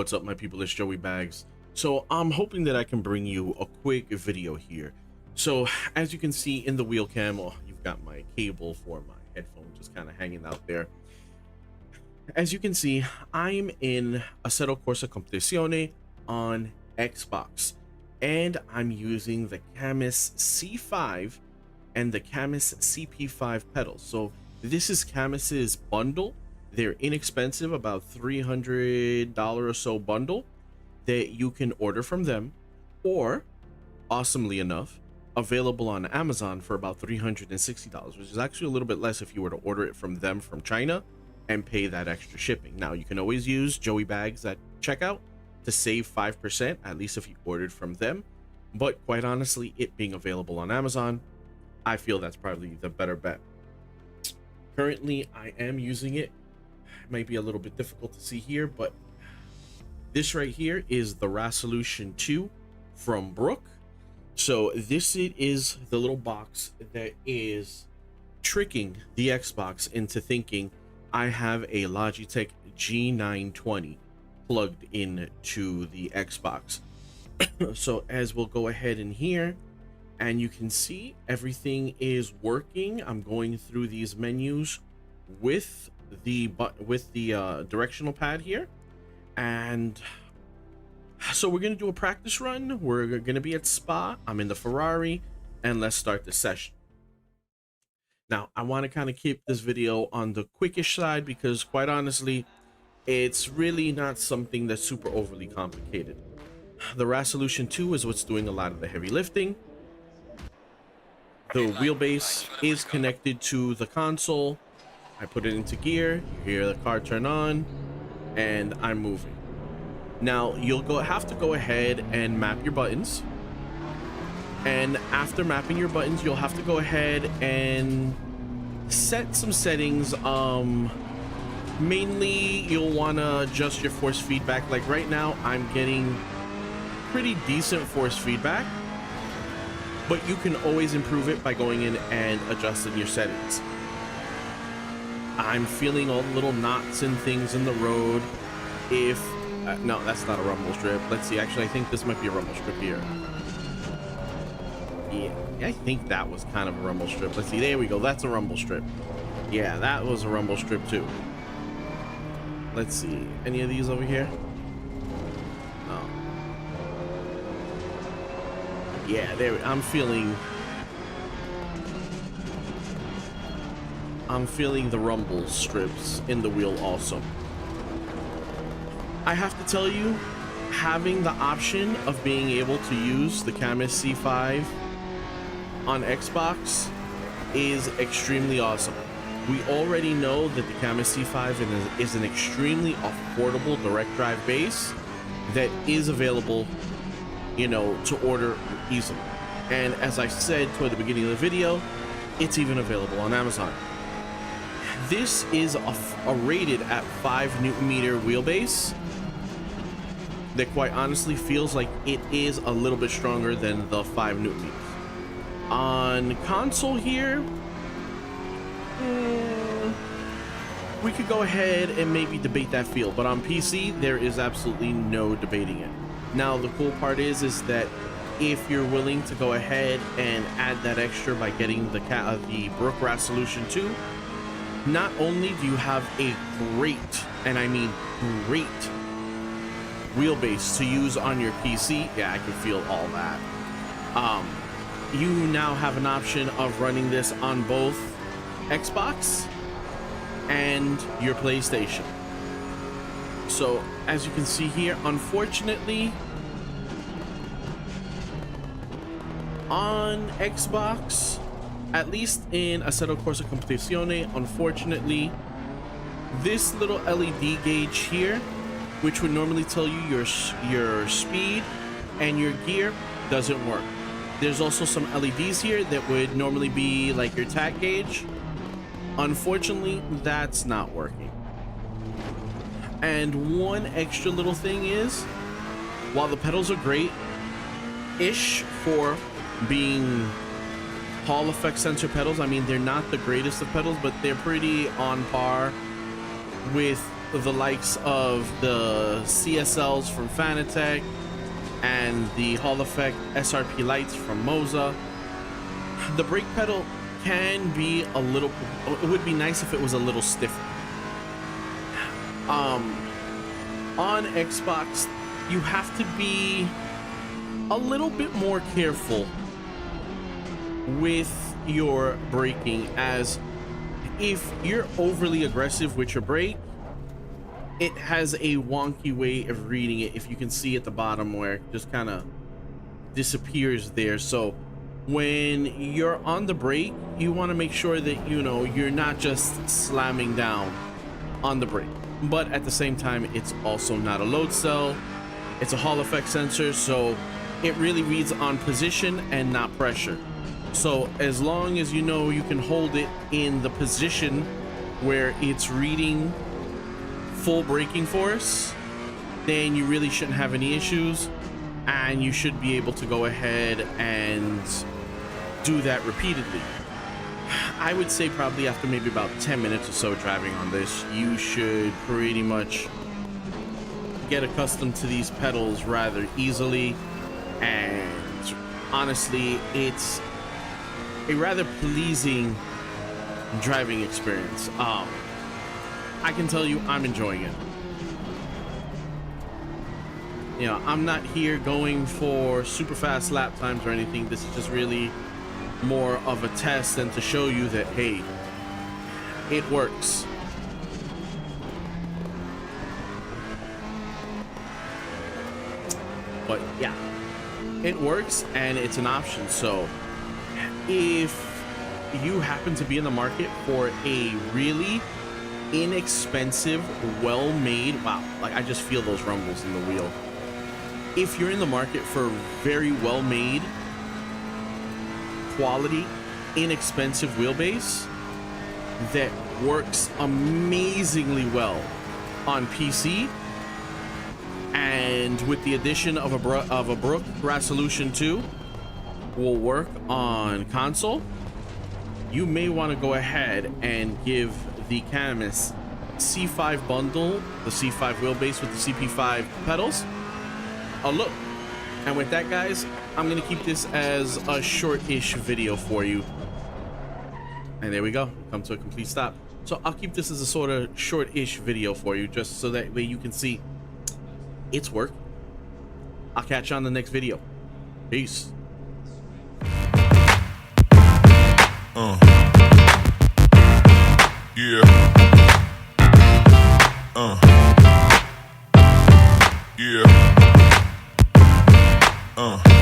What's up, my people? It's Joey Bags. So I'm hoping that I can bring you a quick video here. So as you can see in the wheel cam, you've got my cable for my headphone just kind of hanging out there. As you can see, I'm in Assetto Corsa Competizione on Xbox, and I'm using the Camus C5 and the Camus CP5 pedals. So this is Camus's bundle. They're inexpensive, about $300 or so bundle that you can order from them, or awesomely enough, available on Amazon for about $360, which is actually a little bit less if you were to order it from them from China and pay that extra shipping. Now you can always use Joey Bags at checkout to save 5%, at least if you ordered from them. But quite honestly, it being available on Amazon, I feel that's probably the better bet. Currently, I am using it. Might be a little bit difficult to see here, but this right here is the Ras1ution 2 from Brook. So this is the little box that is tricking the Xbox into thinking I have a Logitech G920 plugged into the Xbox. So as we'll go ahead in here, and you can see everything is working. I'm going through these menus with the directional pad here, and so we're gonna do a practice run. We're gonna be at Spa. I'm in the Ferrari, and let's start the session. Now I want to kind of keep this video on the quickish side because quite honestly, it's really not something that's super overly complicated. The Ras1ution 2 is what's doing a lot of the heavy lifting. The wheelbase is connected to the console. I put it into gear, you hear the car turn on, and I'm moving. Now you'll have to go ahead and map your buttons, and after mapping your buttons, you'll have to go ahead and set some settings. Mainly you'll want to adjust your force feedback. Like right now I'm getting pretty decent force feedback, but you can always improve it by going in and adjusting your settings. I'm feeling all the little knots and things in the road. If no, that's not a rumble strip. Let's see, actually I think this might be a rumble strip here. Yeah, I think that was kind of a rumble strip. Let's see, there we go, that's a rumble strip. Yeah, that was a rumble strip too. Let's see, any of these over here? No. Yeah, there, I'm feeling the rumble strips in the wheel also. I have to tell you, having the option of being able to use the Camus C5 on Xbox is extremely awesome. We already know that the Camus C5 is an extremely affordable direct drive base that is available, you know, to order easily. And as I said toward the beginning of the video, it's even available on Amazon. This is a rated at 5 Newton-meter wheelbase that quite honestly feels like it is a little bit stronger than the 5 Newton-meters. On console here, we could go ahead and maybe debate that feel, but on PC, there is absolutely no debating it. Now, the cool part is that if you're willing to go ahead and add that extra by getting the Brook Rasolution 2, not only do you have a great, and I mean great, wheelbase to use on your PC, yeah, I can feel all that. You now have an option of running this on both Xbox and your PlayStation. So as you can see here, unfortunately, on Xbox, at least in Assetto Corsa Competizione, unfortunately, this little LED gauge here, which would normally tell you your speed and your gear, doesn't work. There's also some LEDs here that would normally be like your tach gauge. Unfortunately, that's not working. And one extra little thing is, while the pedals are great-ish for being Hall effect sensor pedals, I mean, they're not the greatest of pedals, but they're pretty on par with the likes of the CSLs from Fanatec and the Hall Effect SRP lights from Moza, the brake pedal can be a little, it would be nice if it was a little stiffer. On Xbox, you have to be a little bit more careful with your braking, as if you're overly aggressive with your brake, it has a wonky way of reading it. If you can see at the bottom where it just kind of disappears there. So when you're on the brake, you want to make sure that, you know, you're not just slamming down on the brake, but at the same time, it's also not a load cell. It's a Hall Effect sensor, so it really reads on position and not pressure. So as long as you know you can hold it in the position where it's reading full braking force, then you really shouldn't have any issues, and you should be able to go ahead and do that repeatedly. I would say probably after maybe about 10 minutes or so driving on this, you should pretty much get accustomed to these pedals rather easily, and honestly, it's a rather pleasing driving experience. I can tell you I'm enjoying it. You know, I'm not here going for super fast lap times or anything. This is just really more of a test and to show you that, hey, it works. But yeah, it works and it's an option. So if you happen to be in the market for a really inexpensive, well-made, wow, like I just feel those rumbles in the wheel. If you're in the market for very well-made, quality, inexpensive wheelbase that works amazingly well on PC, and with the addition of a Brook Rasolution 2 will work on console, you may want to go ahead and give the Canamis C5 bundle, the C5 wheelbase with the CP5 pedals, a look. And with that, guys, I'm gonna keep this as a short-ish video for you. And there we go, come to a complete stop. So I'll keep this as a sort of short-ish video for you, just so that way you can see it's work. I'll catch you on the next video. Peace. Yeah. Yeah.